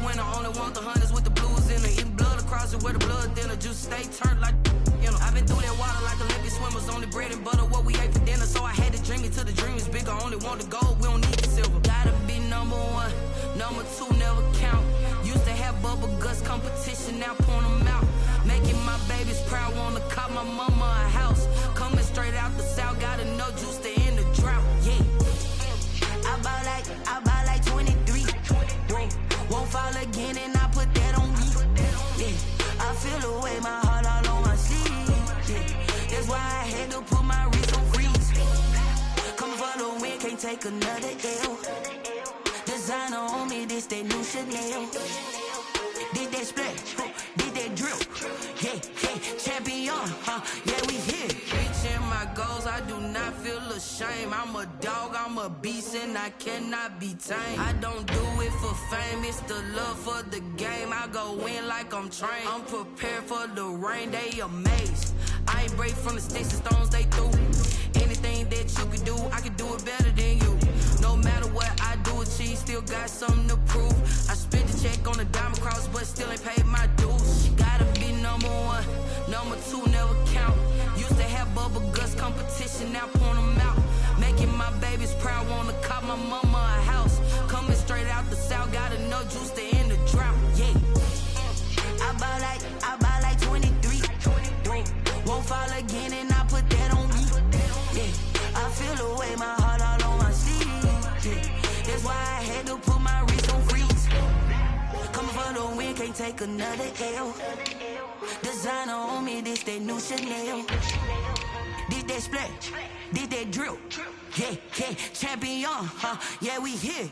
when I only want the hunters with the blues in it. Eating blood across it where the blood thinner. Juice stay turned like, you know. I've been through that water like Olympic swimmers. Only bread and butter, what we ate for dinner. So I had to dream it till the dream is bigger. Only want the gold, we don't need the silver. Gotta be number one, number two never count. Used to have bubble guts competition, now point them out. Making my babies proud, wanna cop my mama a house. Coming straight out the south, got enough juice to end the drought, yeah. I buy like 23. Won't fall again and I put that on me. Yeah, I feel the way, my heart all on my sleeve. Yeah, that's why I had to put my wrist on freeze. Coming for the win, can't take another L. Designer on me, this that new Chanel. Did that splash, did that drill. Yeah, champion, yeah, we here. Reaching my goals, I do not feel ashamed. I'm a dog, I'm a beast, and I cannot be tamed. I don't do it for fame, it's the love for the game. I go in like I'm trained. I'm prepared for the rain, they amazed. I ain't break from the sticks and stones they threw. Anything that you can do, I can do it better than you. No matter what I do, achieve, still got something to prove. I spent the check on the diamond cross, but still ain't paid my dues. Gotta be number one, number two never count. Used to have bubble guts competition, now point them out. Making my babies proud, wanna cop my mama a house. Coming straight out the south, got enough juice to end the drought, yeah. I buy like 23. Won't fall again and I put that on me. Yeah, I feel the way, my heart all on my sleeve. Yeah, that's why I had to put my wrist on freeze. Coming for the win, can't take another L. Designer on me, this that new Chanel. Did that splash, did that drill. Yeah, champion, yeah, we here.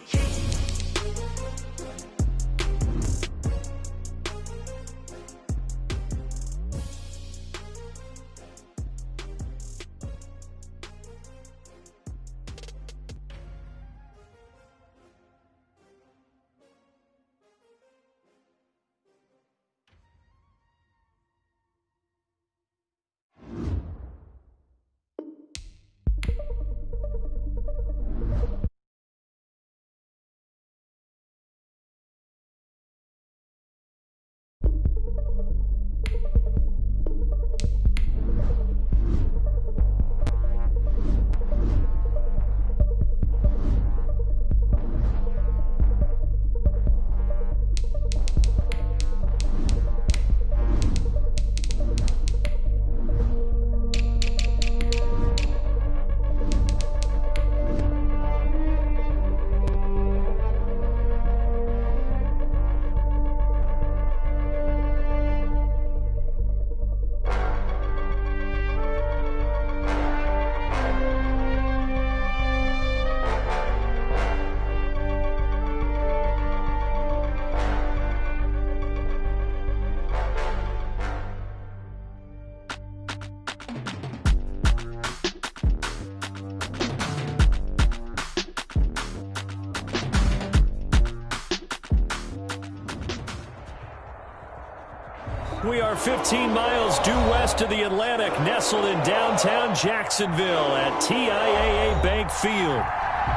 We are 15 miles due west of the Atlantic, nestled in downtown Jacksonville at TIAA Bank Field.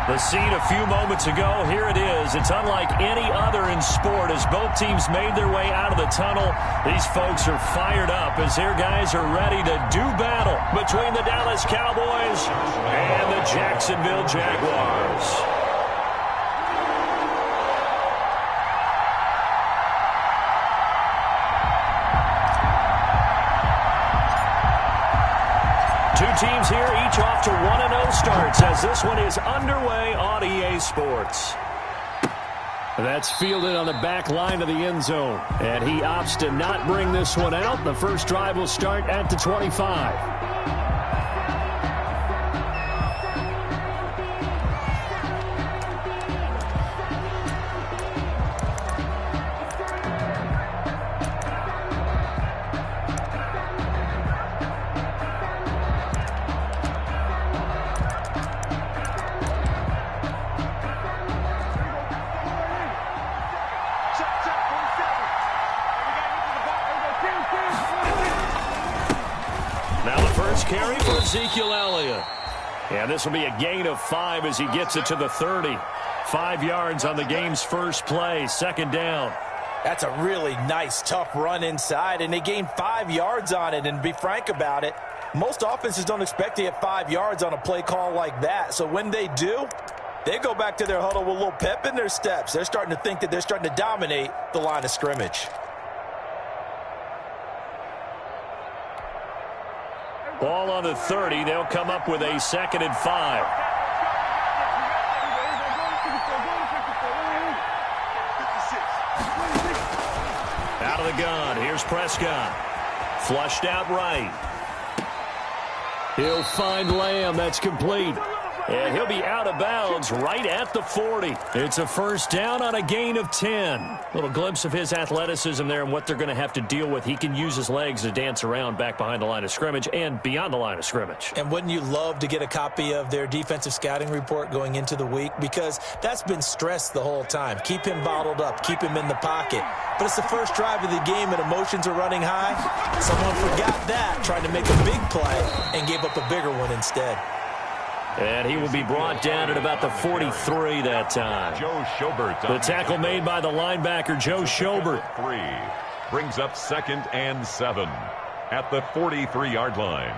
The scene a few moments ago, here it is. It's unlike any other in sport as both teams made their way out of the tunnel. These folks are fired up as their guys are ready to do battle between the Dallas Cowboys and the Jacksonville Jaguars. Two teams here, each off to 1-0 starts as this one is underway on EA Sports. That's fielded on the back line of the end zone. And he opts to not bring this one out. The first drive will start at the 25. Carry for Ezekiel Elliott. And this will be a gain of 5 as he gets it to the 30. 5 yards on the game's first play, second down. That's a really nice, tough run inside, and they gained 5 yards on it. And to be frank about it, most offenses don't expect to get 5 yards on a play call like that. So when they do, they go back to their huddle with a little pep in their steps. They're starting to think that they're starting to dominate the line of scrimmage. Ball on the 30. They'll come up with a 2nd and 5. Out of the gun. Here's Prescott. Flushed out right. He'll find Lamb. That's complete. And he'll be out of bounds right at the 40. It's a first down on a gain of 10. Little glimpse of his athleticism there and what they're going to have to deal with. He can use his legs to dance around back behind the line of scrimmage and beyond the line of scrimmage. And wouldn't you love to get a copy of their defensive scouting report going into the week? Because that's been stressed the whole time. Keep him bottled up. Keep him in the pocket. But it's the first drive of the game and emotions are running high. Someone forgot that, trying to make a big play and gave up a bigger one instead. And he will be brought down at about the 43 that time. Joe Schobert. The tackle made by the linebacker, Joe Schobert. 3 brings up 2nd and 7 at the 43-yard line.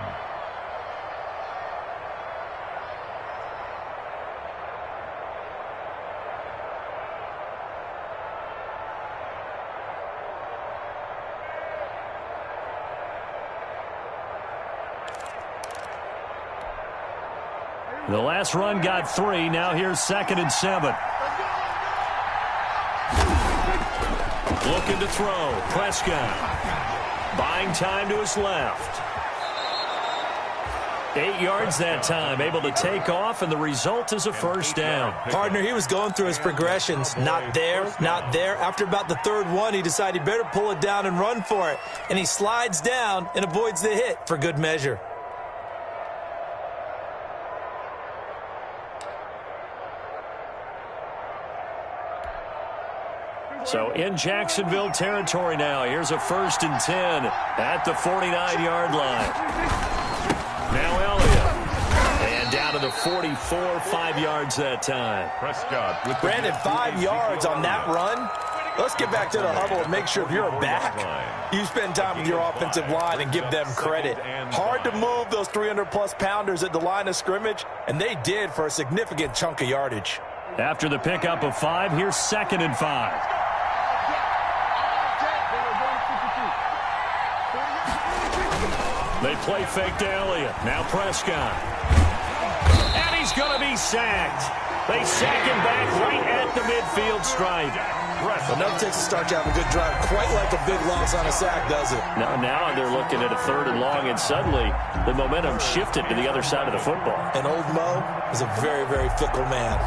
The last run got 3. Now here's 2nd and 7. Looking to throw. Prescott. Buying time to his left. 8 yards that time. Able to take off, and the result is a first down. Partner, he was going through his progressions. Not there, not there. After about the 3rd one, he decided he better pull it down and run for it. And he slides down and avoids the hit for good measure. So in Jacksonville territory now. Here's a 1st and 10 at the 49-yard line. Now Elliott. And down to the 44, 5 yards that time. Prescott with Brandon, 5 yards on that run. Let's get back to the huddle and make sure if you're a back, you spend time with your offensive line and give them credit. Hard to move those 300-plus pounders at the line of scrimmage, and they did for a significant chunk of yardage. After the pickup of 5, here's 2nd and 5. They play fake to Elliott. Now Prescott. And he's going to be sacked. They sack him back right at the midfield stripe. Enough takes to start to have a good drive. Quite like a big loss on a sack, does it? Now they're looking at a 3rd and long, and suddenly the momentum shifted to the other side of the football. And old Mo is a very, very fickle man.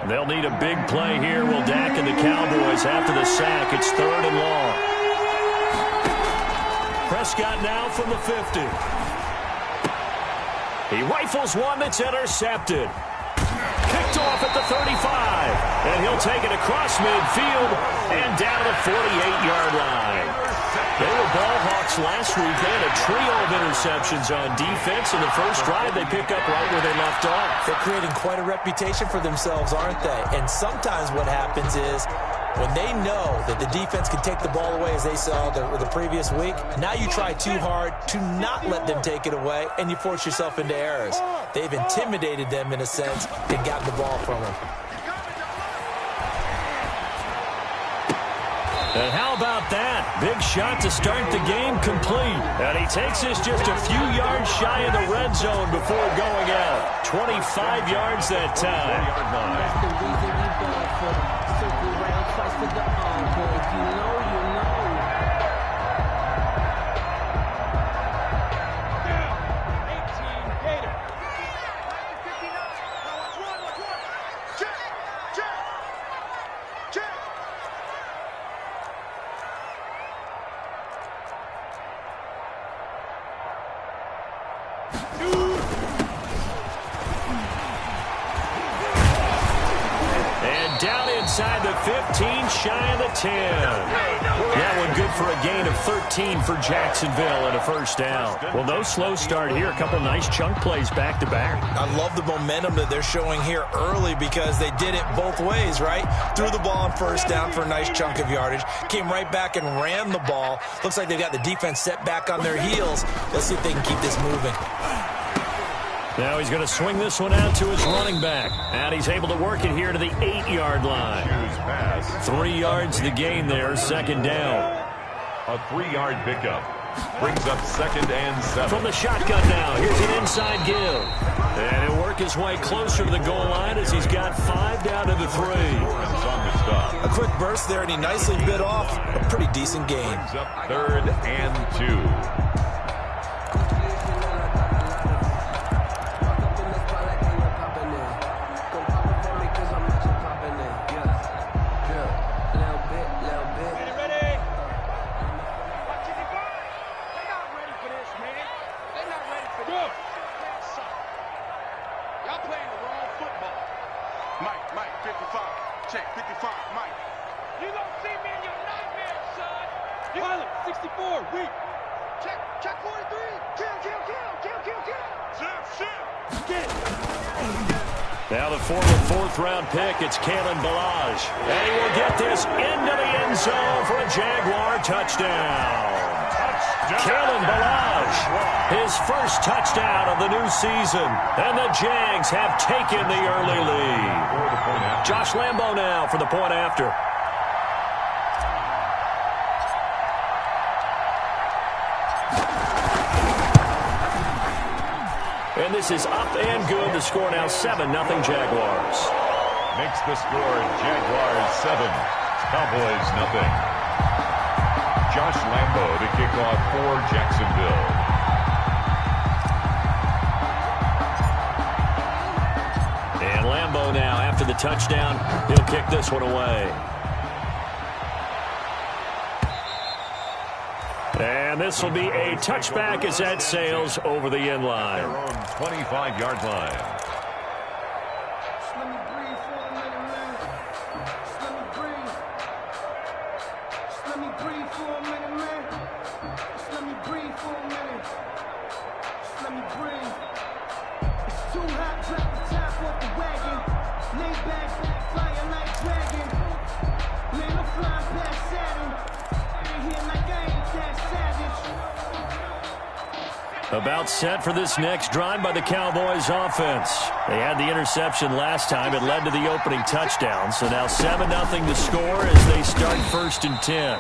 They'll need a big play here. Will Dak and the Cowboys after the sack. It's 3rd and long. Prescott now from the 50. He rifles one that's intercepted. Picked off at the 35. And he'll take it across midfield and down to the 48-yard line. They were ball hawks last week. They had a trio of interceptions on defense. In the first drive, they pick up right where they left off. They're creating quite a reputation for themselves, aren't they? And sometimes what happens is when they know that the defense can take the ball away, as they saw the previous week, now you try too hard to not let them take it away, and you force yourself into errors. They've intimidated them in a sense and gotten the ball from them. And how about that? Big shot to start the game complete. And he takes this just a few yards shy of the red zone before going out. 25 yards that time. That's the reason we beg for circle round twice for the encore. If you know, you know. inside the 15, shy of the 10. That one good for a gain of 13 for Jacksonville and a first down. Well, no slow start here. A couple nice chunk plays back-to-back. I love the momentum that they're showing here early because they did it both ways, right? Threw the ball on first down for a nice chunk of yardage. Came right back and ran the ball. Looks like they've got the defense set back on their heels. Let's see if they can keep this moving. Now he's going to swing this one out to his running back. And he's able to work it here to the 8-yard line. 3 yards the gain there, second down. A 3-yard pickup. Brings up 2nd and 7. From the shotgun now, here's an inside give. And he'll work his way closer to the goal line as he's got 5 down to the 3. A quick burst there, and he nicely bit off a pretty decent gain. Brings up 3rd and 2. Now the former 4th-round pick, it's Kalen Ballage. And he will get this into the end zone for a Jaguar touchdown. Kalen Ballage, his first touchdown of the new season. And the Jags have taken the early lead. Josh Lambo now for the point after. And this is up and good. The score now 7-0 Jaguars. Makes the score Jaguars 7, Cowboys 0. Josh Lambo to kick off for Jacksonville. And Lambo now after the touchdown. He'll kick this one away. And this will be a touchback as that sails over the end line. Their own 25-yard line. About set for this next drive by the Cowboys offense. They had the interception last time. It led to the opening touchdown. So now 7-0 to score as they start 1st and 10.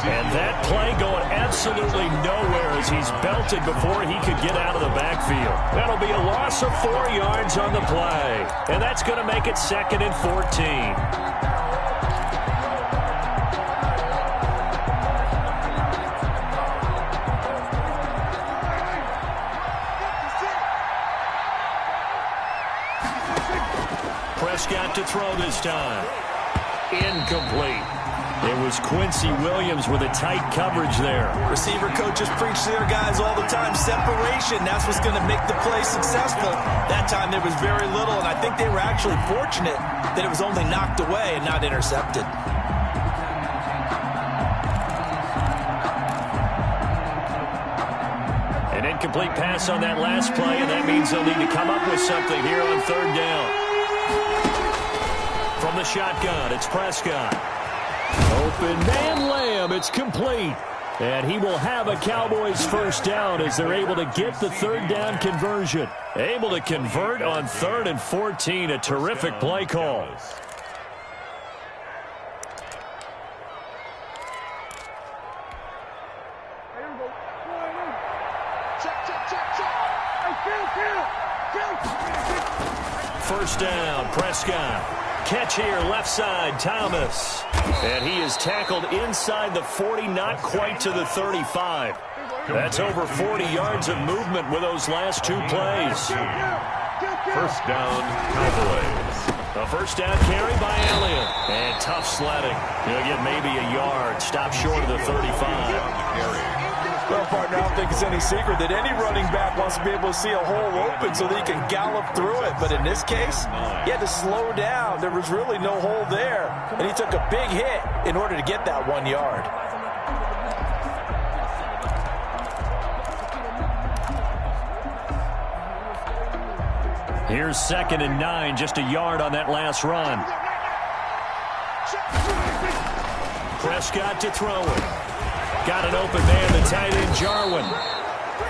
And that play going absolutely nowhere as he's belted before he could get out of the backfield. That'll be a loss of 4 yards on the play. And that's going to make it 2nd and 14. Prescott to throw this time. Incomplete. It was Quincy Williams with a tight coverage there. Receiver coaches preach to their guys all the time. Separation, that's what's going to make the play successful. That time there was very little, and I think they were actually fortunate that it was only knocked away and not intercepted. An incomplete pass on that last play, and that means they'll need to come up with something here on 3rd down. From the shotgun, it's Prescott. Open man Lamb, it's complete. And he will have a Cowboys first down as they're able to get the 3rd down conversion. Able to convert on 3rd and 14, a terrific play call. First down, Prescott. Catch here, left side, Thomas. And he is tackled inside the 40, not quite to the 35. That's over 40 yards of movement with those last 2 plays. First down, Cowboys. A first down carry by Elliott. And tough sledding. He'll get maybe a yard. Stop short of the 35. Well, partner, I don't think it's any secret that any running back wants to be able to see a hole open so that he can gallop through it. But in this case, he had to slow down. There was really no hole there. And he took a big hit in order to get that 1 yard. Here's 2nd and 9, just a yard on that last run. Prescott to throw it. Got an open man, the tight end, Jarwin.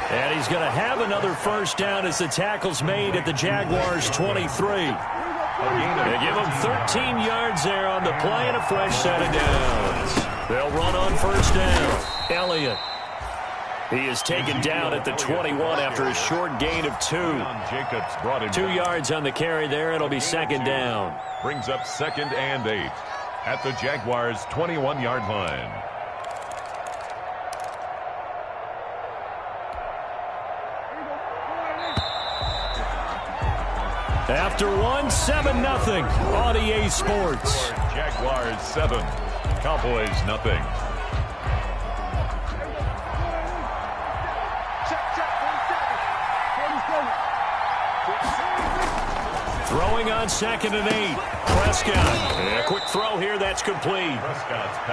And he's going to have another first down as the tackle's made at the Jaguars' 23. They give him 13 yards there on the play and a fresh set of downs. They'll run on first down. Elliott. He is taken down at the 21 after a short gain of 2. 2 yards on the carry there. It'll be 2nd down. Brings up 2nd and 8 at the Jaguars' 21-yard line. After 1, 7-0 on EA Sports. Jaguars 7, Cowboys nothing. Throwing on 2nd and 8. Prescott. A quick throw here. That's complete.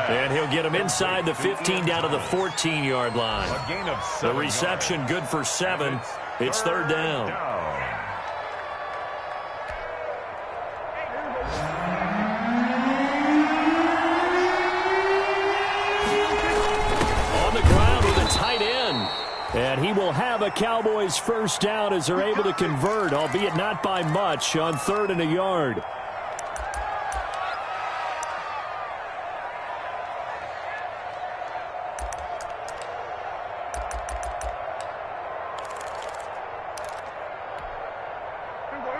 And he'll get him inside the 15 down to the 14-yard line. A gain of 7 the reception yards. good for 7. It's 3rd down. On the ground with a tight end. And he will have a Cowboys first down as they're able to convert, albeit not by much, on 3rd and a yard.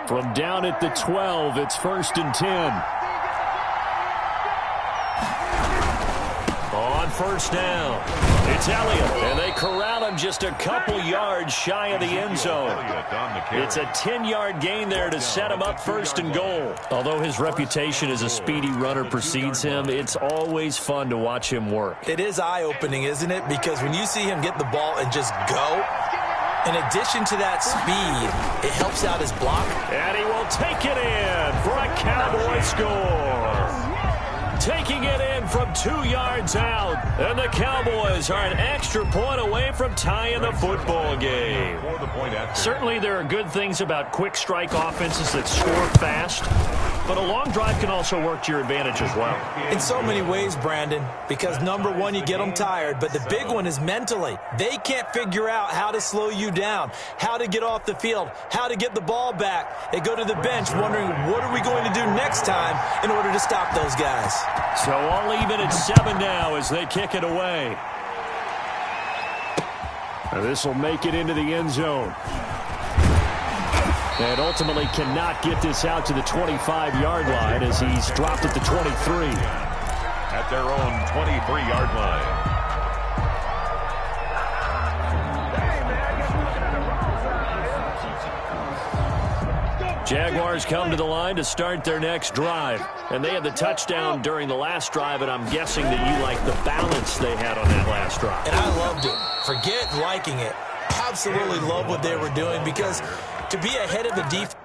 From down at the 12, it's 1st and 10. On first down, it's Elliott, and they corral him just a couple yards shy of the end zone. It's a 10-yard gain there to set him up 1st and goal. Although his reputation as a speedy runner precedes him, it's always fun to watch him work. It is eye-opening, isn't it? Because when you see him get the ball and just go, in addition to that speed, it helps out his block. And he will take it in for a Cowboy score. Taking it in from 2 yards out. And the Cowboys are an extra point away from tying the football game. Certainly there are good things about quick strike offenses that score fast. But a long drive can also work to your advantage as well. In so many ways, Brandon, because number one, you get them tired, but the big one is mentally. They can't figure out how to slow you down, how to get off the field, how to get the ball back. They go to the bench wondering, what are we going to do next time in order to stop those guys? So all even at 7 now as they kick it away. This will make it into the end zone. And ultimately cannot get this out to the 25-yard line as he's dropped at the 23. At their own 23-yard line. Jaguars come to the line to start their next drive. And they had the touchdown during the last drive, and I'm guessing that you like the balance they had on that last drive. And I loved it. Forget liking it. Absolutely love what they were doing, because to be ahead of the defense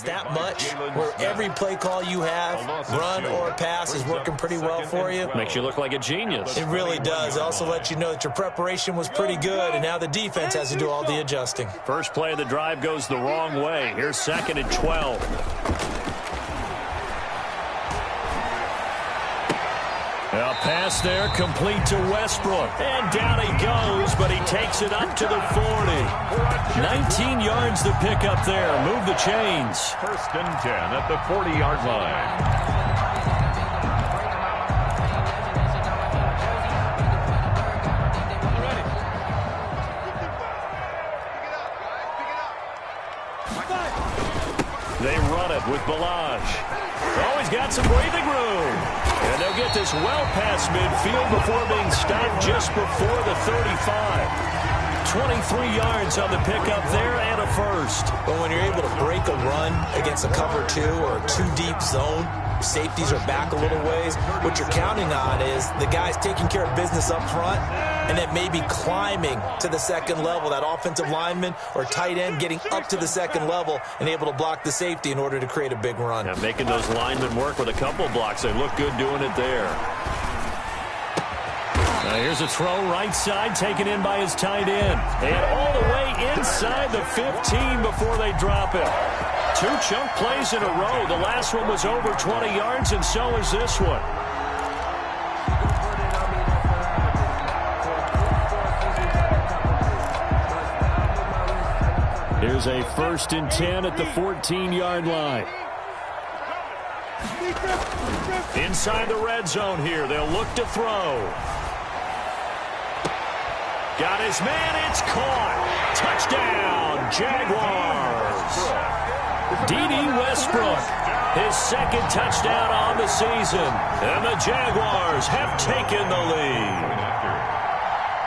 That much, where every play call you have, run or pass, is working pretty well for you. Makes you look like a genius. It really does. It also lets you know that your preparation was pretty good, and now the defense has to do all the adjusting. First play of the drive goes the wrong way. Here's 2nd and 12. A pass there, complete to Westbrook. And down he goes, but he takes it up to the 40. 19 yards to pick up there. Move the chains. 1st and 10 at the 40-yard line. They run it with Balaj. Oh, he's got some breathing room. And they'll get this well past midfield before being stopped just before the 35. 23 yards on the pickup there and a first. But when you're able to break a run against a cover 2 or a 2-deep zone, safeties are back a little ways. What you're counting on is the guys taking care of business up front and then maybe climbing to the 2nd level, that offensive lineman or tight end getting up to the 2nd level and able to block the safety in order to create a big run. Yeah, making those linemen work with a couple blocks. They look good doing it there. Now here's a throw right side, taken in by his tight end. And all the way inside the 15 before they drop it. 2 chunk plays in a row. The last one was over 20 yards, and so is this one. Here's a 1st and 10 at the 14-yard line. Inside the red zone here. They'll look to throw. Got his man. It's caught. Touchdown, Jaguars. D.D. Westbrook, his 2nd touchdown on the season. And the Jaguars have taken the lead.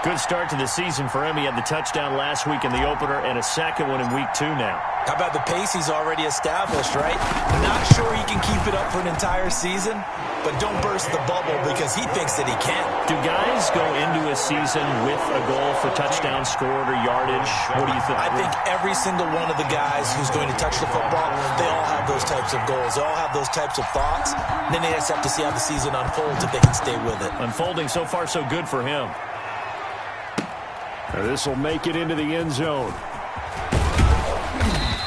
Good start to the season for him. He had the touchdown last week in the opener and a 2nd one in week 2 now. How about the pace he's already established, right? Not sure he can keep it up for an entire season, but don't burst the bubble because he thinks that he can. Do guys go into a season with a goal for touchdown scored or yardage? What do you think? I think every single one of the guys who's going to touch the football, they all have those types of goals. They all have those types of thoughts. And then they just have to see how the season unfolds if they can stay with it. Unfolding so far so good for him. This will make it into the end zone.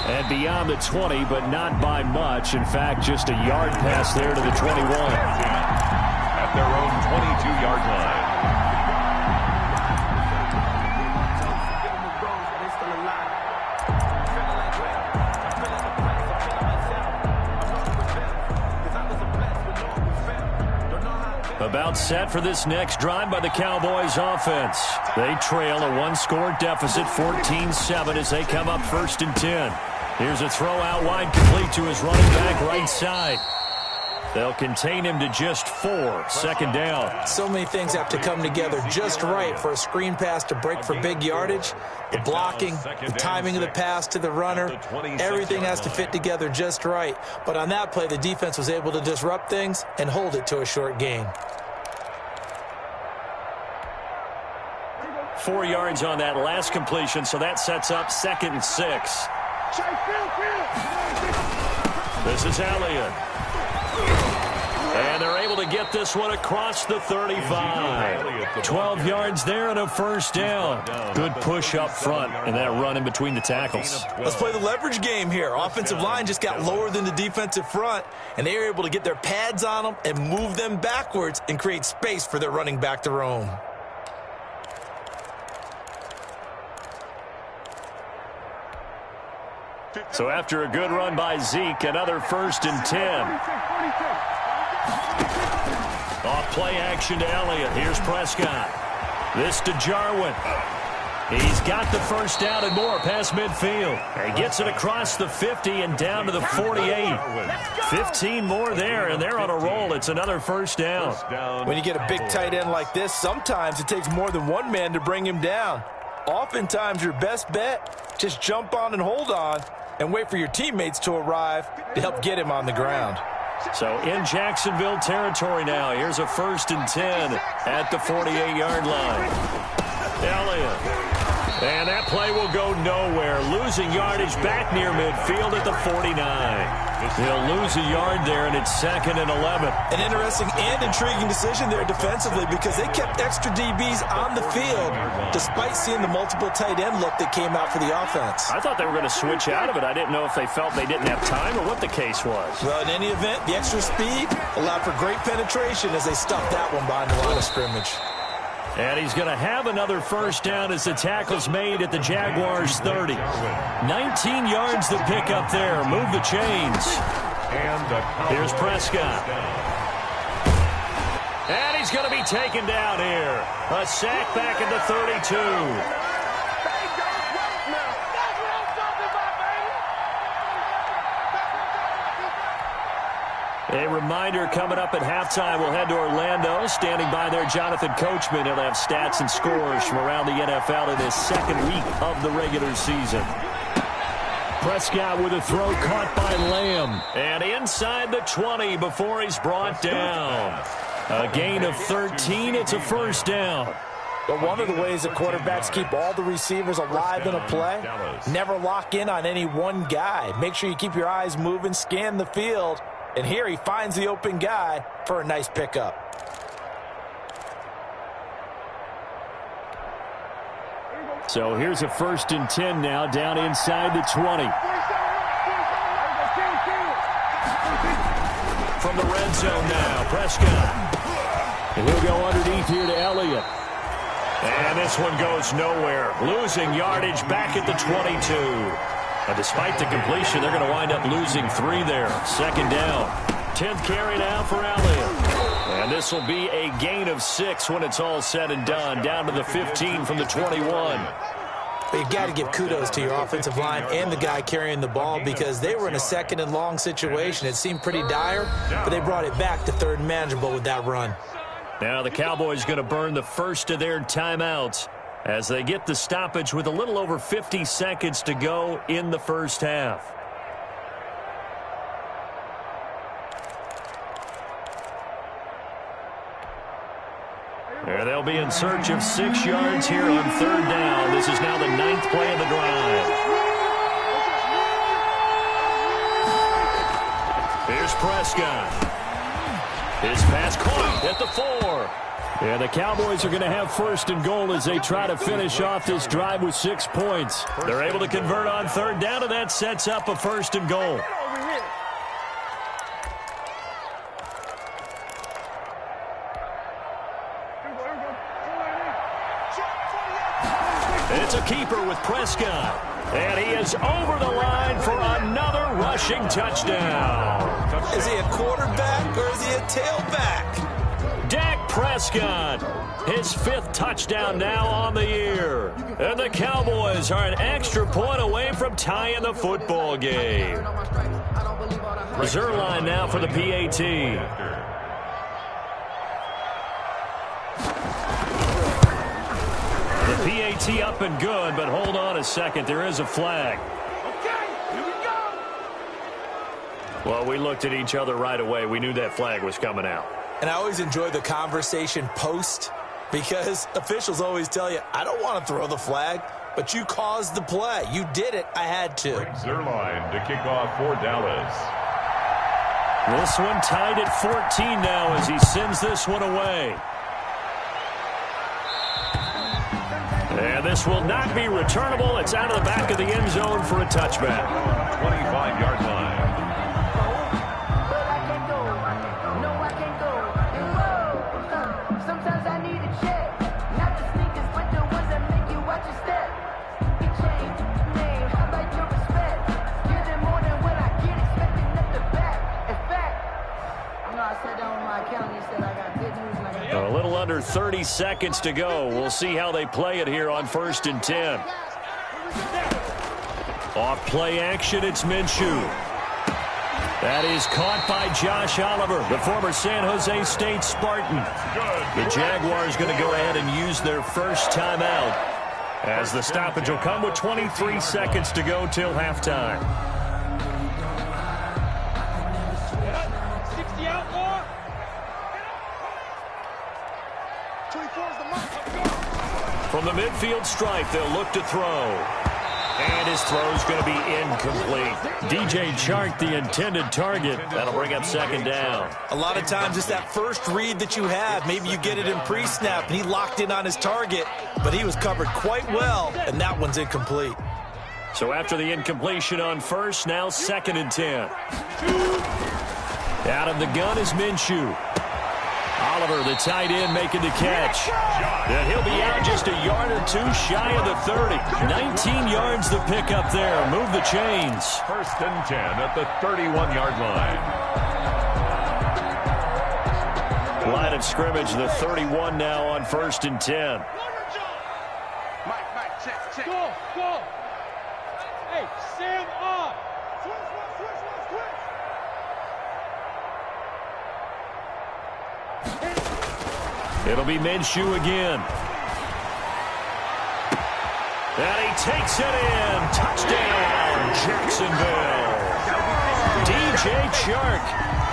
And beyond the 20, but not by much. In fact, just a yard pass there to the 21. At their own 22-yard line. About set for this next drive by the Cowboys offense. They trail a 1-score deficit, 14-7 as they come up 1st and 10. Here's a throw out wide, complete to his running back right side. They'll contain him to just 4, 2nd down. So many things have to come together just right for a screen pass to break for big yardage. The blocking, the timing of the pass to the runner, everything has to fit together just right. But on that play, the defense was able to disrupt things and hold it to a short gain. 4 yards on that last completion, so that sets up 2nd and 6. This is Elliott. And they're able to get this one across the 35. 12 yards there and a 1st down. Good push up front and that run in between the tackles. Let's play the leverage game here. Offensive line just got lower than the defensive front, and they were able to get their pads on them and move them backwards and create space for their running back to roam. So after a good run by Zeke, another 1st and 10. Off play action to Elliott. Here's Prescott. This to Jarwin. He's got the 1st down and more past midfield. He gets it across the 50 and down to the 48. 15 more there, and they're on a roll. It's another 1st down. When you get a big tight end like this, sometimes it takes more than one man to bring him down. Oftentimes, your best bet, just jump on and hold on and wait for your teammates to arrive to help get him on the ground. So in Jacksonville territory now. Here's a 1st and 10 at the 48-yard line. Elliott. And that play will go nowhere. losing yardage back near midfield at the 49. He'll lose a yard there, and it's 2nd and 11. An interesting and intriguing decision there defensively because they kept extra DBs on the field despite seeing the multiple tight end look that came out for the offense. I thought they were going to switch out of it. I didn't know if they felt they didn't have time or what the case was. Well, in any event, the extra speed allowed for great penetration as they stuffed that one behind the line of scrimmage. And he's going to have another first down as the tackle's made at the Jaguars' 30. 19 yards to pick up there. Move the chains. Here's Prescott. And he's going to be taken down here. A sack back at the 32. A reminder coming up at halftime. We'll head to Orlando. Standing by there, Jonathan Coachman. He'll have stats and scores from around the NFL in his second week of the regular season. Prescott with a throw caught by Lamb. And inside the 20 before he's brought down. A gain of 13. It's a first down. But one of the ways that quarterbacks keep all the receivers alive in a play, never lock in on any one guy. Make sure you keep your eyes moving, scan the field. And here he finds the open guy for a nice pickup. So here's a 1st and 10 now down inside the 20. From the red zone now, Prescott. And he'll go underneath here to Elliott. And this one goes nowhere. Losing yardage back at the 22. Despite the completion, they're going to wind up losing 3 there. 2nd down. 10th carry now for Elliott. And this will be a gain of 6 when it's all said and done. Down to the 15 from the 21. But you've got to give kudos to your offensive line and the guy carrying the ball because they were in a 2nd and long situation. It seemed pretty dire, but they brought it back to 3rd and manageable with that run. Now the Cowboys going to burn the first of their timeouts as they get the stoppage with a little over 50 seconds to go in the first half. And they'll be in search of 6 yards here on 3rd down. This is now the 9th play of the drive. Here's Prescott. His pass caught at the 4. And the Cowboys are going to have 1st and goal as they try to finish off this drive with 6 points. They're able to convert on 3rd down, and that sets up a 1st and goal. It's a keeper with Prescott. And he is over the line for another rushing touchdown. Is he a quarterback or is he a tailback? Dak Prescott, his 5th touchdown now on the year. And the Cowboys are an extra point away from tying the football game. Zerline now for the PAT. The PAT up and good, but hold on a second. There is a flag. Okay, here we go. Well, we looked at each other right away. We knew that flag was coming out. And I always enjoy the conversation post because officials always tell you, I don't want to throw the flag, but you caused the play. You did it. I had to. Zerline to kick off for Dallas. This one tied at 14 now as he sends this one away. And this will not be returnable. It's out of the back of the end zone for a touchback. 25-yard line. A little under 30 seconds to go. We'll see how they play it here on 1st and 10. Off play action, it's Minshew. That is caught by Josh Oliver, the former San Jose State Spartan. The Jaguars going to go ahead and use their first timeout as the stoppage will come with 23 seconds to go till halftime. 60 out more. From the midfield stripe, they'll look to throw. And his throw's going to be incomplete. DJ Chark, the intended target. That'll bring up second down. A lot of times it's that first read that you have. Maybe you get it in pre-snap, and he locked in on his target, but he was covered quite well, and that one's incomplete. So after the incompletion on first, now 2nd and 10. Out of the gun is Minshew. Oliver, the tight end, making the catch. And he'll be out just a yard or two shy of the 30. 19 yards to pick up there. Move the chains. 1st and 10 at the 31-yard line. Line of scrimmage, the 31 now on 1st and 10. Mike, check. Go. Hey, Sam up. Switch. It'll be Minshew again. And he takes it in. Touchdown, Jacksonville. DJ Chark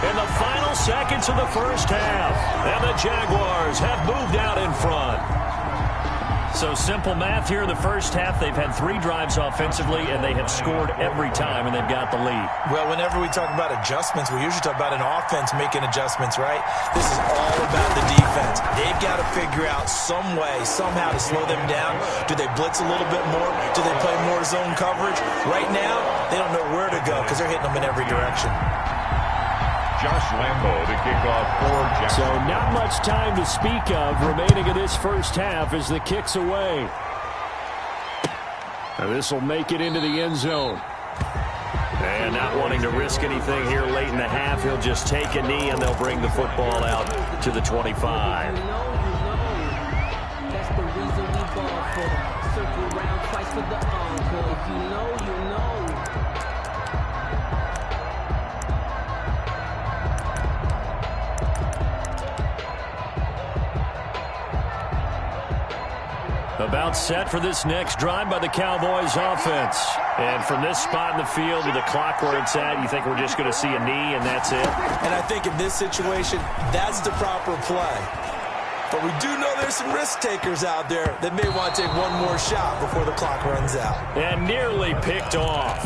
in the final seconds of the first half. And the Jaguars have moved out in front. So simple math here in the first half. They've had 3 drives offensively, and they have scored every time, and they've got the lead. Well, whenever we talk about adjustments, we usually talk about an offense making adjustments, right? This is all about the defense. They've got to figure out some way, somehow to slow them down. Do they blitz a little bit more? Do they play more zone coverage? Right now, they don't know where to go because they're hitting them in every direction. Josh Lambo to kick off for Jackson. So not much time to speak of remaining in this first half as the kick's away. This will make it into the end zone. And not wanting to risk anything here late in the half, he'll just take a knee and they'll bring the football out to the 25. That's the reason we ball for. Circle around twice for the encore. If you know, you know. About set for this next drive by the Cowboys offense. And from this spot in the field with the clock where it's at, you think we're just going to see a knee and that's it? And I think in this situation, that's the proper play. But we do know there's some risk takers out there that may want to take one more shot before the clock runs out. And nearly picked off.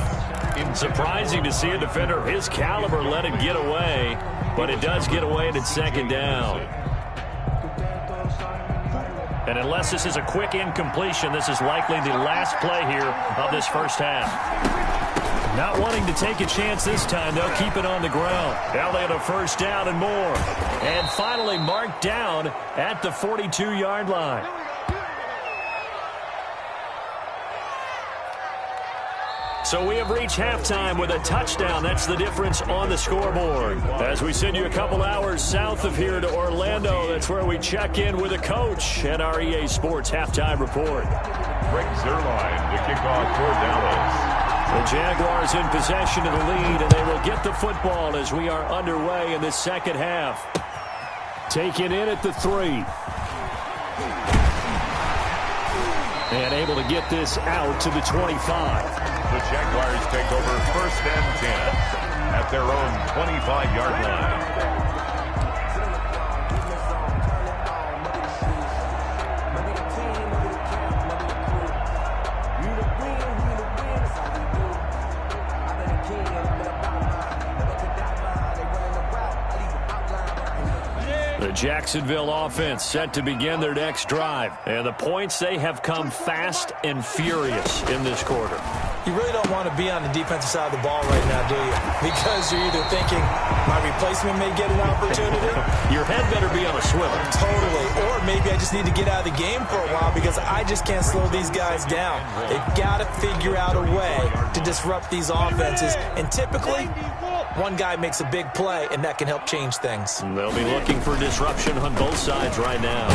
Surprising to see a defender of his caliber let it get away, but it does get away and it's second down. And unless this is a quick incompletion, this is likely the last play here of this first half. Not wanting to take a chance this time, they'll keep it on the ground. Elliott a first down and more. And finally marked down at the 42-yard line. So we have reached halftime with a touchdown. That's the difference on the scoreboard. As we send you a couple hours south of here to Orlando, that's where we check in with a coach at our EA Sports Halftime Report. Greg Zuerlein to kick off for Dallas. The Jaguars in possession of the lead, and they will get the football as we are underway in this second half. Taken in at the 3. And able to get this out to the 25. The Jaguars take over 1st and 10 at their own 25-yard line. The Jacksonville offense set to begin their next drive. And the points, they have come fast and furious in this quarter. You really don't want to be on the defensive side of the ball right now, do you? Because you're either thinking, my replacement may get an opportunity. Your head better be on a swivel. Totally. Or maybe I just need to get out of the game for a while because I just can't slow these guys down. They've got to figure out a way to disrupt these offenses. And typically, one guy makes a big play, and that can help change things. They'll be looking for disruption on both sides right now.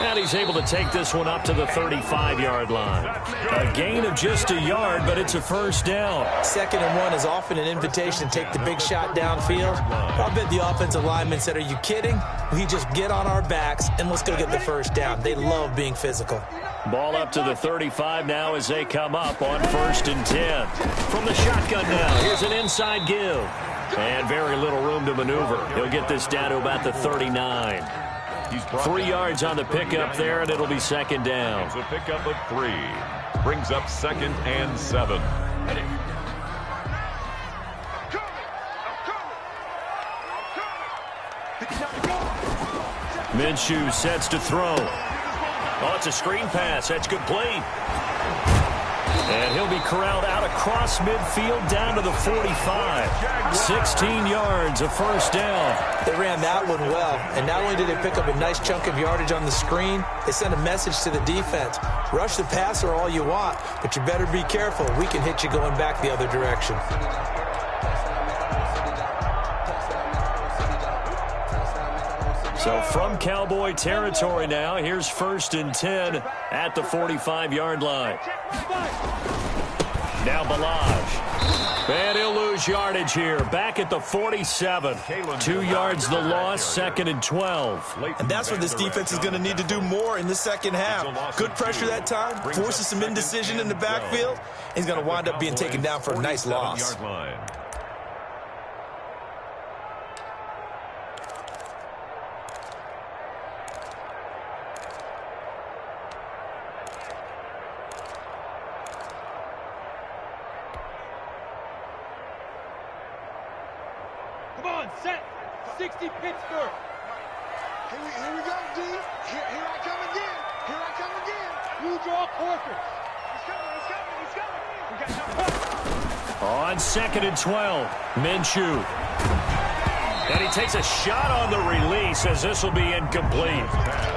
And he's able to take this one up to the 35-yard line. A gain of just a yard, but it's a first down. 2nd and 1 is often an invitation to take the big shot downfield. I bet the offensive linemen said, are you kidding? We just get on our backs and let's go get the first down. They love being physical. Ball up to the 35 now as they come up on 1st and 10. From the shotgun now, here's an inside give. And very little room to maneuver. He'll get this down to about the 39. 3 yards on the pickup there, and it'll be second down. It's a pickup of 3. Brings up 2nd and 7. Minshew sets to throw. Oh, it's a screen pass. That's good play. And he'll be corralled out across midfield down to the 45. 16 yards, a first down. They ran that one well, and not only did they pick up a nice chunk of yardage on the screen, they sent a message to the defense. Rush the passer all you want, but you better be careful. We can hit you going back the other direction. So from Cowboy territory now, here's 1st and 10 at the 45-yard line. Now Balaj. And he'll lose yardage here. Back at the 47. 2 yards the loss, 2nd and 12. And that's what this defense is going to need to do more in the second half. Good pressure that time, forces some indecision in the backfield. He's going to wind up being taken down for a nice loss. Come on, set. 60 Pittsburgh. Here we go, D. Here I come again. Here I come again. You draw Corker. He's coming. On 2nd and 12, Minshew. And he takes a shot on the release as this will be incomplete.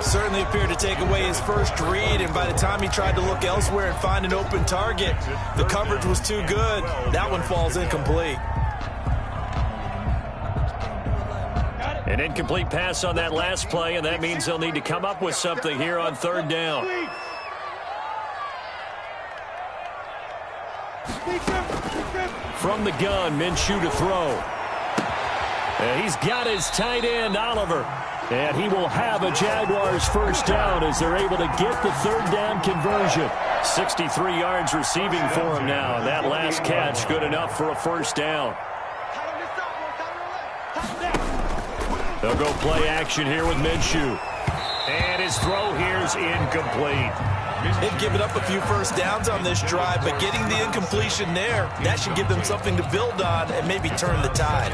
Certainly appeared to take away his first read, and by the time he tried to look elsewhere and find an open target, the coverage was too good. That one falls incomplete. An incomplete pass on that last play, and that means they'll need to come up with something here on 3rd down. From the gun, Minshew to throw. And he's got his tight end, Oliver. And he will have a Jaguars first down as they're able to get the 3rd down conversion. 63 yards receiving for him now. And that last catch good enough for a first down. They'll go play action here with Minshew. And his throw here is incomplete. They've given up a few first downs on this drive, but getting the incompletion there, that should give them something to build on and maybe turn the tide.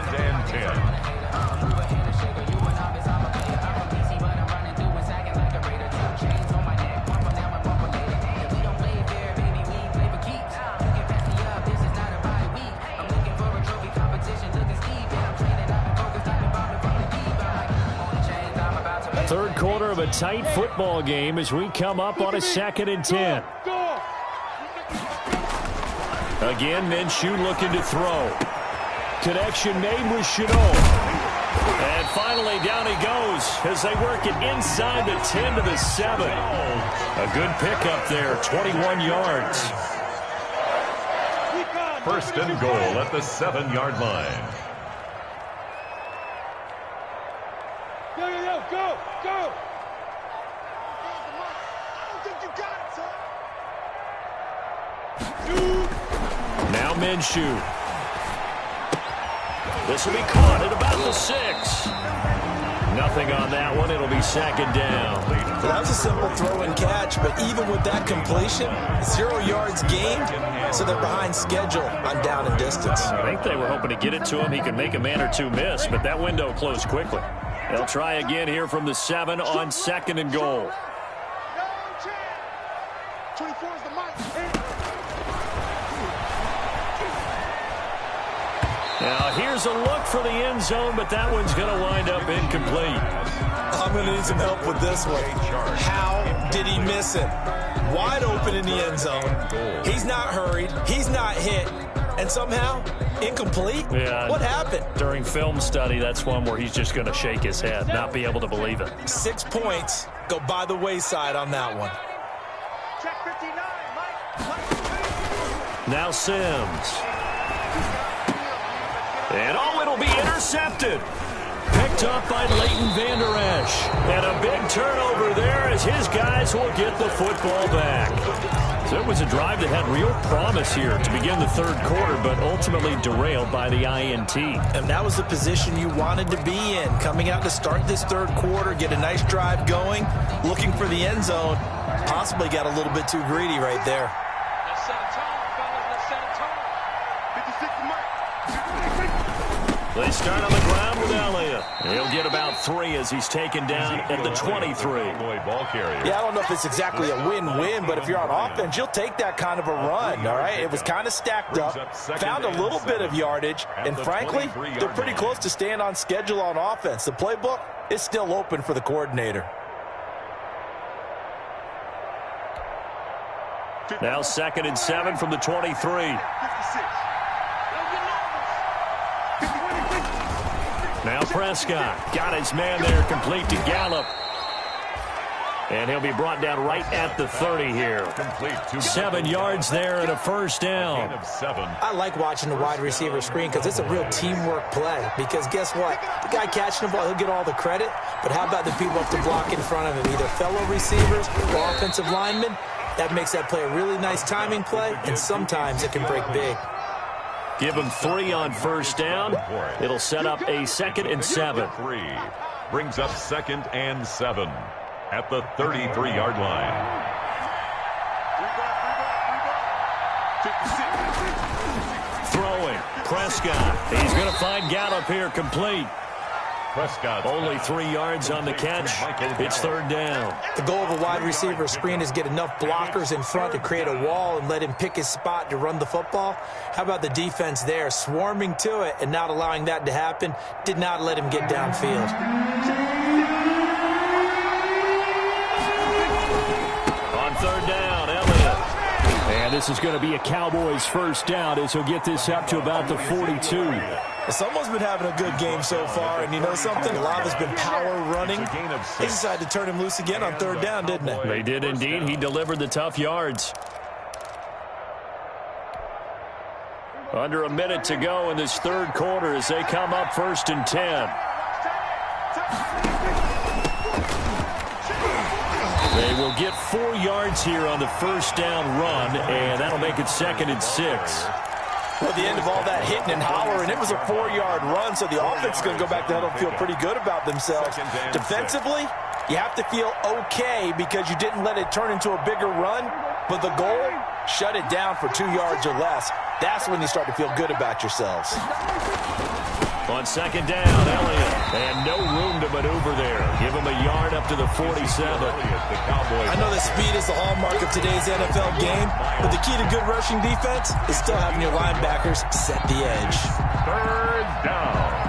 Third quarter of a tight football game as we come up on a 2nd and 10. Again, Minshew looking to throw. Connection made with Chenault. And finally, down he goes as they work it inside the 10 to the 7. A good pickup there, 21 yards. 1st and goal at the 7-yard line. Go! Now Minshew. This will be caught at about the 6. Nothing on that one. It'll be 2nd down. Well, that was a simple throw and catch, but even with that completion, 0 yards gained, so they're behind schedule on down and distance. I think they were hoping to get it to him. He could make a man or two miss, but that window closed quickly. They'll try again here from the 7 on 2nd and goal. 24 is the mic. Now here's a look for the end zone, but that one's going to wind up incomplete. I'm going to need some help with this one. How did he miss it? Wide open in the end zone. He's not hurried. He's not hit. And somehow, incomplete? Yeah. What happened? During film study, that's one where he's just going to shake his head, not be able to believe it. 6 points go by the wayside on that one. Check 59, Mike. Now Sims. And it'll be intercepted. Picked up by Leighton Vander Esch. And a big turnover there as his guys will get the football back. So it was a drive that had real promise here to begin the 3rd quarter, but ultimately derailed by the INT. And that was the position you wanted to be in. Coming out to start this 3rd quarter, get a nice drive going, looking for the end zone. Possibly got a little bit too greedy right there. They start on the ground with Elliott. He'll get about 3 as he's taken down at the 23. Yeah, I don't know if it's exactly a win-win, but if you're on offense, you'll take that kind of a run, all right? It was kind of stacked up, found a little bit of yardage, and frankly, they're pretty close to staying on schedule on offense. The playbook is still open for the coordinator. Now 2nd and 7 from the 23. Now Prescott got his man there, complete to Gallup. And he'll be brought down right at the 30 here. 7 yards there and a first down. I like watching the wide receiver screen because it's a real teamwork play. Because guess what? The guy catching the ball, he'll get all the credit. But how about the people up to block in front of him? Either fellow receivers or offensive linemen. That makes that play a really nice timing play, and sometimes it can break big. Give him 3 on first down. It'll set up a 2nd and 7. Brings up 2nd and 7 at the 33-yard line. Throwing. Prescott. He's going to find Gallup here, complete. Prescott. Only 3 yards on the catch. It's 3rd down. The goal of a wide receiver screen is get enough blockers in front to create a wall and let him pick his spot to run the football. How about the defense there, swarming to it and not allowing that to happen? Did not let him get downfield. On 3rd down, Elliott. And this is going to be a Cowboys first down as he'll get this up to about the 42. Well, someone's been having a good game so far, and you know something? A lot has been power running. They decided to turn him loose again on 3rd down, didn't they? They did indeed. He delivered the tough yards. Under a minute to go in this 3rd quarter as they come up 1st and 10. They will get 4 yards here on the first down run, and that'll make it 2nd and 6. Well, the end of all that hitting and hollering, it was a 4-yard run, so the offense is going to go back to huddle and feel pretty good about themselves. Defensively, you have to feel okay because you didn't let it turn into a bigger run, but the goal, shut it down for 2 yards or less. That's when you start to feel good about yourselves. On 2nd down, Elliott. And no room to maneuver there. Give him a yard up to the 47. I know that speed is the hallmark of today's NFL game, but the key to good rushing defense is still having your linebackers set the edge. 3rd down.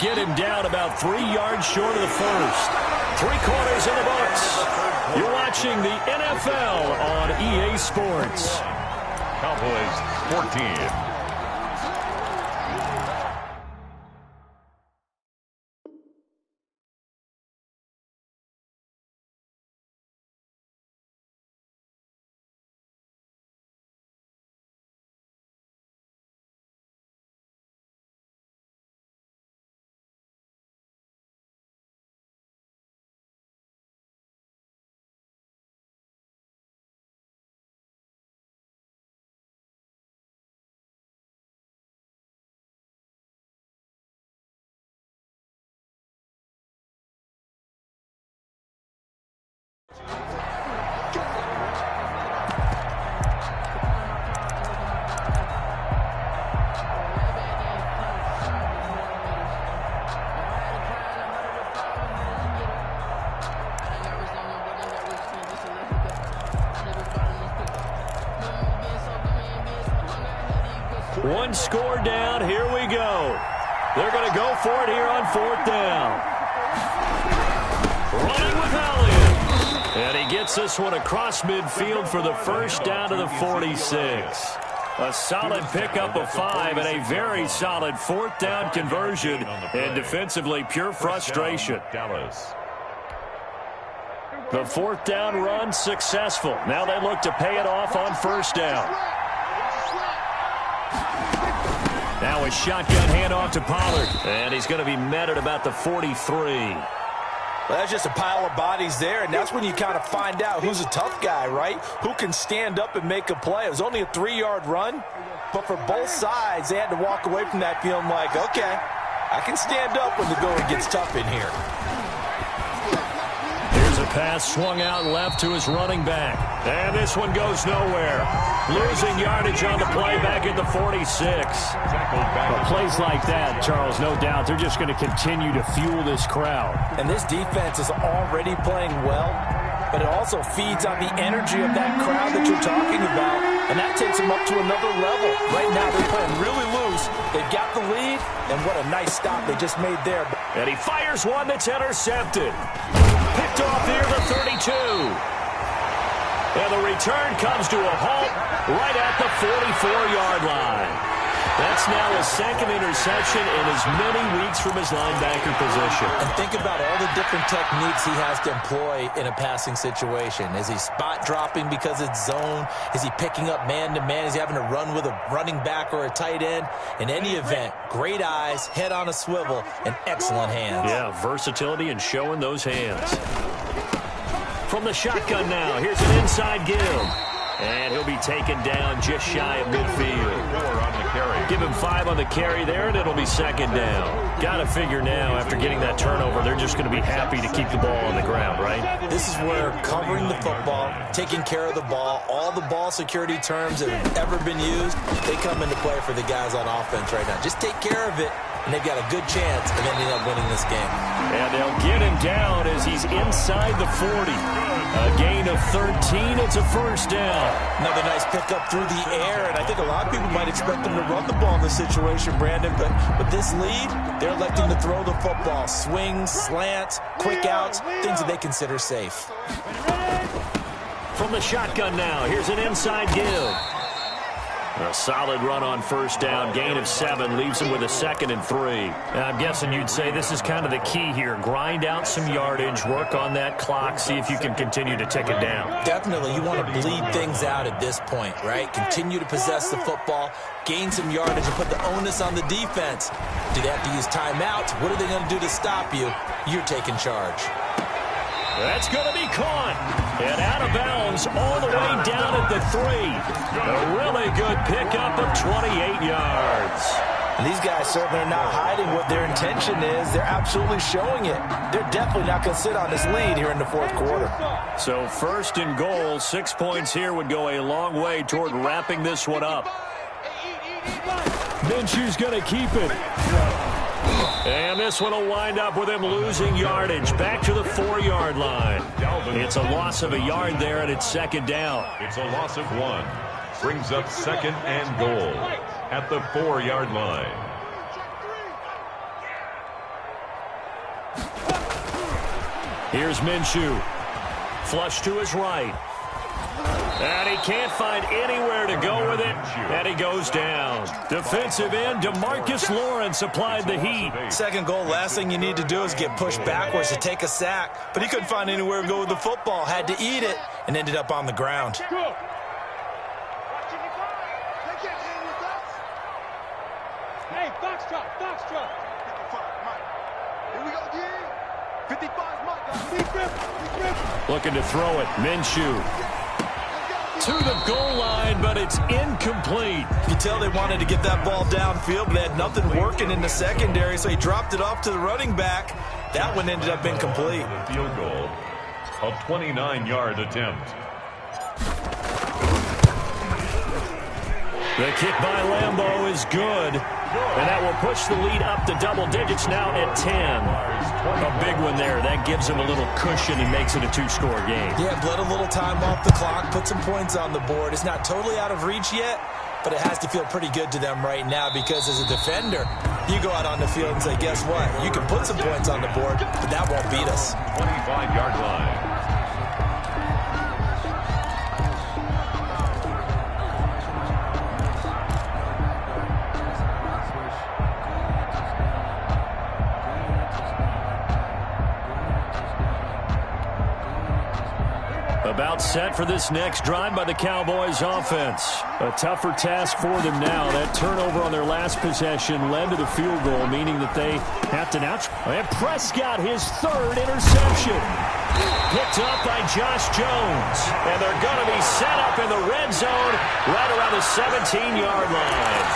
Get him down about 3 yards short of the first. 3 quarters in the books. You're watching the NFL on EA Sports. Cowboys 14. One score down. Here we go. They're going to go for it here on 4th down. Running with Elliott. And he gets this one across midfield for the first down to the 46. A solid pickup of 5 and a very solid 4th down conversion. And defensively, pure frustration. The 4th down run successful. Now they look to pay it off on first down. Now a shotgun handoff to Pollard. And he's going to be met at about the 43. Well, that's just a pile of bodies there, and that's when you kind of find out who's a tough guy, right? Who can stand up and make a play. It was only a 3-yard run, but for both sides, they had to walk away from that feeling like, okay, I can stand up when the going gets tough in here. Here's a pass swung out left to his running back. And this one goes nowhere. Losing yardage on the play back at the 46. Well, plays like that, Charles, no doubt, they're just going to continue to fuel this crowd. And this defense is already playing well, but it also feeds on the energy of that crowd that you're talking about, and that takes them up to another level. Right now, they're playing really loose. They've got the lead, and what a nice stop they just made there. And he fires one that's intercepted. Picked off near the 32. And the return comes to a halt right at the 44-yard line. That's now his second interception in as many weeks from his linebacker position. And think about all the different techniques he has to employ in a passing situation. Is he spot dropping because it's zone? Is he picking up man-to-man? Is he having to run with a running back or a tight end? In any event, great eyes, head on a swivel, and excellent hands. Yeah, versatility and showing those hands. From the shotgun now, here's an inside give. And he'll be taken down just shy of midfield. Give him 5 on the carry there, and it'll be second down. Got to figure now, after getting that turnover, they're just going to be happy to keep the ball on the ground, right? This is where covering the football, taking care of the ball, all the ball security terms that have ever been used, they come into play for the guys on offense right now. Just take care of it, and they've got a good chance of ending up winning this game. And they'll get him down as he's inside the 40. A gain of 13. It's a first down. Another nice pickup through the air, and I think a lot of people might expect them to run the ball in this situation, Brandon, but with this lead, they're electing to throw the football. Swings, slants, quick outs, things that they consider safe. From the shotgun now, here's an inside give. A solid run on first down, gain of 7, leaves him with a 2nd and 3. And I'm guessing you'd say this is kind of the key here. Grind out some yardage, work on that clock, see if you can continue to tick it down. Definitely, you want to bleed things out at this point, right? Continue to possess the football, gain some yardage, and put the onus on the defense. Do they have to use timeouts? What are they going to do to stop you? You're taking charge. That's going to be caught. And out of bounds all the way down at the 3. A really good pickup of 28 yards. And these guys certainly are not hiding what their intention is. They're absolutely showing it. They're definitely not going to sit on this lead here in the fourth quarter. So first and goal, 6 points here would go a long way toward wrapping this one up. Minshew's going to keep it. And this one will wind up with him losing yardage back to the 4-yard line. It's a loss of a yard there, and it's second down. It's a loss of 1. Brings up second and goal at the 4-yard line. Here's Minshew. Flush to his right. And he can't find anywhere to go with it, and he goes down. Defensive end DeMarcus Lawrence applied the heat. Second goal, last thing you need to do is get pushed backwards to take a sack. But he couldn't find anywhere to go with the football, had to eat it, and ended up on the ground. Hey, Foxtrot, Foxtrot. 55, Mike. Here we go, D. 55, Mike. Looking to throw it. Minshew to the goal line, but it's incomplete. You can tell they wanted to get that ball downfield, but they had nothing working in the secondary, so he dropped it off to the running back. That one ended up incomplete. Field goal, a 29-yard attempt. The kick by Lambeau is good, and that will push the lead up to double digits now at 10. A big one there. That gives him a little cushion. He makes it a 2-score game. Yeah, let a little time off the clock, put some points on the board. It's not totally out of reach yet, but it has to feel pretty good to them right now because as a defender, you go out on the field and say, guess what? You can put some points on the board, but that won't beat us. 25-yard line. About about set for this next drive by the Cowboys offense. A tougher task for them now. That turnover on their last possession led to the field goal, meaning that they have to now. And Prescott, his third interception. Picked up by Josh Jones. And they're going to be set up in the red zone right around the 17-yard line.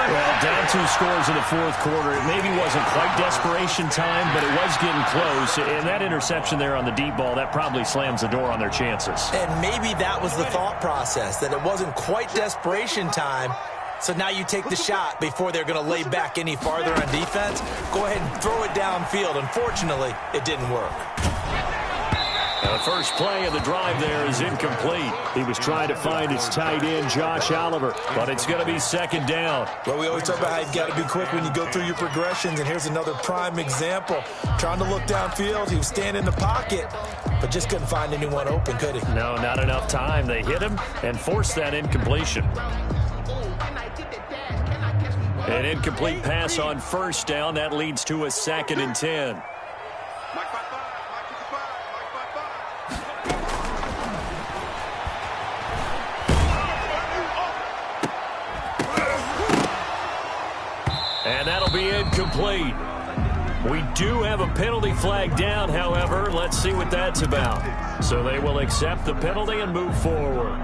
Well, down 2 scores in the fourth quarter. It maybe wasn't quite desperation time, but it was getting close. And that interception there on the deep ball, that probably slams the door on their chances. And maybe that was the thought process, that it wasn't quite desperation time. So now you take the shot before they're going to lay back any farther on defense. Go ahead and throw it downfield. Unfortunately, it didn't work. The first play of the drive there is incomplete. He was trying to find his tight end, Josh Oliver, but it's going to be second down. Well, we always talk about how you've got to be quick when you go through your progressions, and here's another prime example. Trying to look downfield, he was standing in the pocket, but just couldn't find anyone open, could he? No, not enough time. They hit him and forced that incompletion. An incomplete pass on first down. That leads to a 2nd and 10. And that'll be incomplete. We do have a penalty flag down, however. Let's see what that's about. So they will accept the penalty and move forward.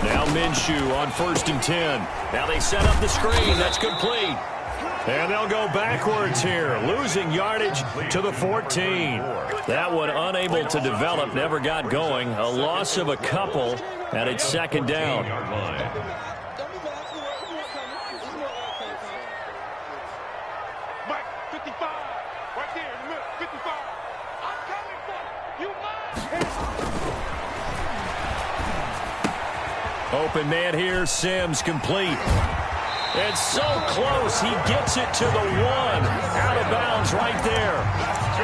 Now Minshew on 1st and 10. Now they set up the screen. That's complete. And they'll go backwards here, losing yardage to the 14. That one unable to develop, never got going. A loss of a couple, and it's 2nd down. Mike, 55, right there in the middle, 55. I'm coming for you. Open man here, Sims complete. It's so close, he gets it to the 1. Out of bounds right there.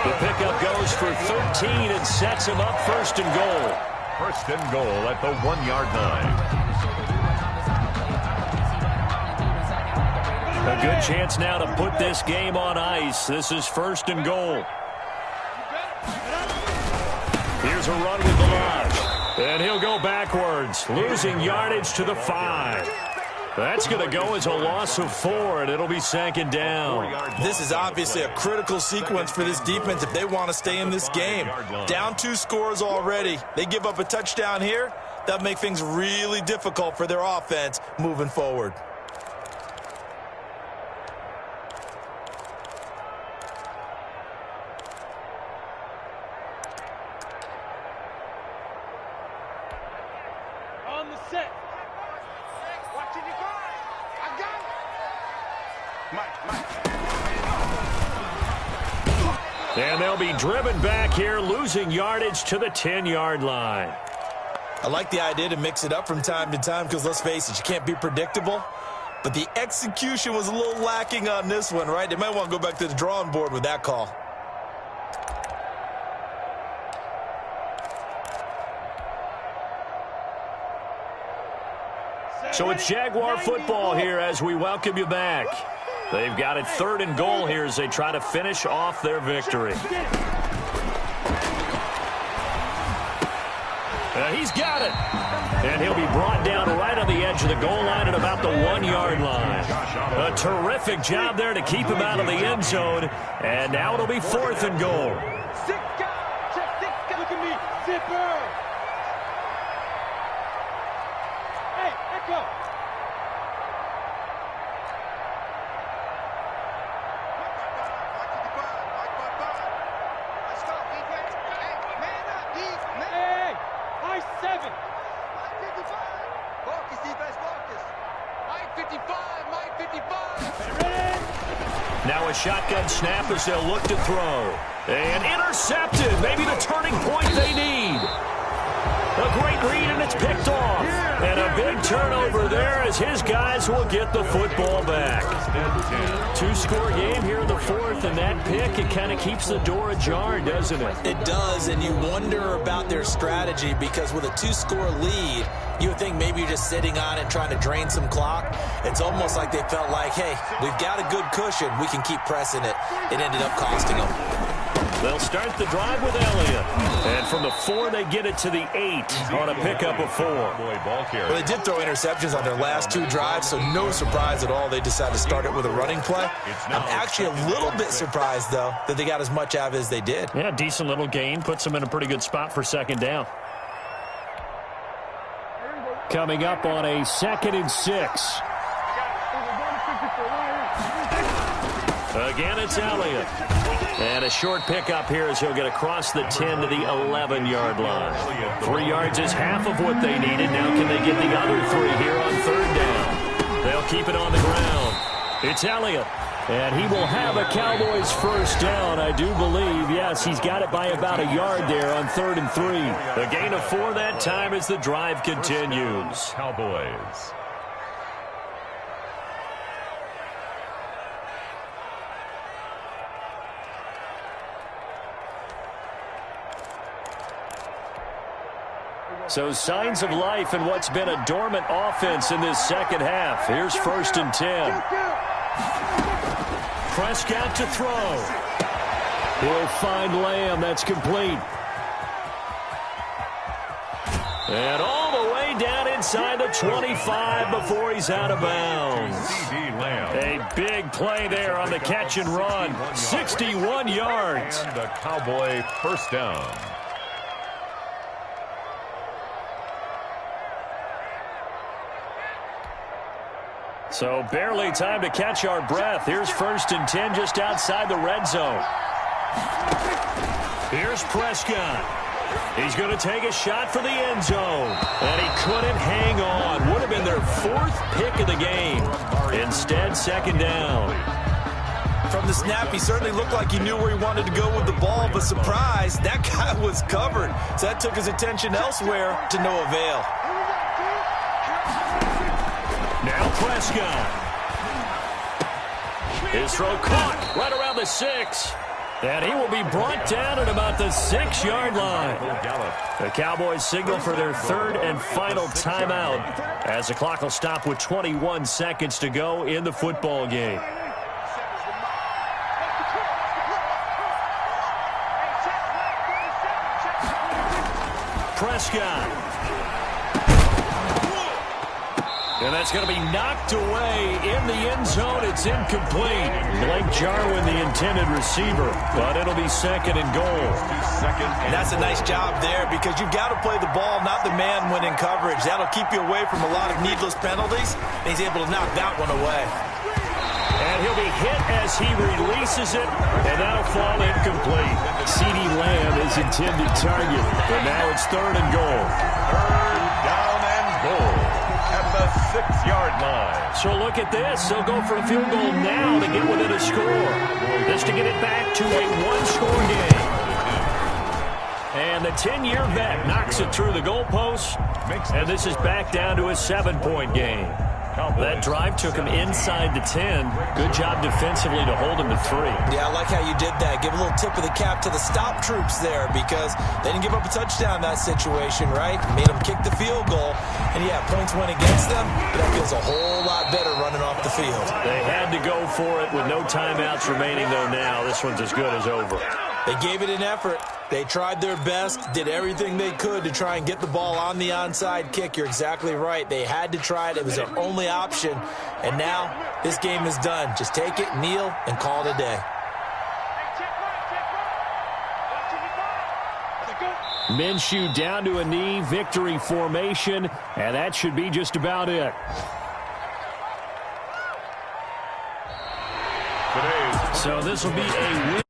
The pickup goes for 13 and sets him up 1st and goal. 1st and goal at the 1-yard line. A good chance now to put this game on ice. This is 1st and goal. Here's a run with Delage. And he'll go backwards, losing yardage to the 5. That's going to go as a loss of 4, and it'll be 2nd down. This is obviously a critical sequence for this defense if they want to stay in this game. Down 2 scores already. They give up a touchdown here. That'll make things really difficult for their offense moving forward. On the set. Watching you go. I got it. Mike. And they'll be driven back here, losing yardage to the 10-yard line. I like the idea to mix it up from time to time because, let's face it, you can't be predictable. But the execution was a little lacking on this one, right? They might want to go back to the drawing board with that call. So it's Jaguar football here as we welcome you back. They've got it 3rd and goal here as they try to finish off their victory. He's got it. And he'll be brought down right on the edge of the goal line at about the 1-yard line. A terrific job there to keep him out of the end zone. And now it'll be 4th and goal. Look at me, zipper. Hey, Echo. Let's go, defense. Hey, man up, D. Man. Hey, high 7. Mike 55. Focus, defense, focus. Mike 55, Mike 55. Ready? Now a shotgun snap as they'll look to throw. And intercepted. Maybe the turning point they need. A great read, and it's picked off. And a big turnover there as his guys will get the football back. Two-score game here in the fourth, and that pick, it kind of keeps the door ajar, doesn't it? It does, and you wonder about their strategy because with a two-score lead, you would think maybe you're just sitting on it trying to drain some clock. It's almost like they felt like, hey, we've got a good cushion. We can keep pressing it. It ended up costing them. They'll start the drive with Elliott. And from the 4, they get it to the 8 on a pickup of 4. Well, they did throw interceptions on their last 2 drives, so no surprise at all they decided to start it with a running play. I'm actually a little bit surprised, though, that they got as much out of it as they did. Yeah, decent little gain. Puts them in a pretty good spot for second down. Coming up on a 2nd and 6. Again, it's Elliott. And a short pickup here as he'll get across the 10 to the 11-yard line. 3 yards is half of what they needed. Now can they get the other 3 here on 3rd down? They'll keep it on the ground. It's Elliott. And he will have a Cowboys first down, I do believe. Yes, he's got it by about a yard there on 3rd and 3. A gain of 4 that time as the drive continues. Cowboys. So signs of life in what's been a dormant offense in this second half. Here's 1st and 10. Prescott to throw. He'll find Lamb. That's complete. And all the way down inside the 25 before he's out of bounds. A big play there on the catch and run. 61 yards. And a Cowboy first down. So barely time to catch our breath. Here's 1st and 10 just outside the red zone. Here's Prescott. He's going to take a shot for the end zone. And he couldn't hang on. Would have been their 4th pick of the game. Instead, 2nd down. From the snap, he certainly looked like he knew where he wanted to go with the ball, but surprise, that guy was covered. So that took his attention elsewhere to no avail. Now Prescott. His throw caught right around the 6. And he will be brought down at about the 6-yard line. The Cowboys signal for their 3rd and final timeout as the clock will stop with 21 seconds to go in the football game. Prescott. And that's going to be knocked away in the end zone. It's incomplete. Blake Jarwin, the intended receiver, but it'll be 2nd and goal. And that's a nice job there because you've got to play the ball, not the man when in coverage. That'll keep you away from a lot of needless penalties, and he's able to knock that one away. And he'll be hit as he releases it, and that'll fall incomplete. CeeDee Lamb is intended target, and now it's 3rd and goal. 3rd down and goal at the 6-yard line. So look at this. They'll go for a field goal now to get within a score. This to get it back to a 1-score game. And the 10-year vet knocks it through the goalpost, and this is back down to a 7-point game. That drive took him inside the 10. Good job defensively to hold him to 3. Yeah, I like how you did that. Give a little tip of the cap to the stop troops there because they didn't give up a touchdown in that situation, right? Made them kick the field goal. And, yeah, points went against them, but that feels a whole lot better running off the field. They had to go for it with no timeouts remaining, though, now. This one's as good as over. They gave it an effort. They tried their best, did everything they could to try and get the ball on the onside kick. You're exactly right. They had to try it. It was their only option. And now this game is done. Just take it, kneel, and call it a day. Minshew down to a knee, victory formation, and that should be just about it. So this will be a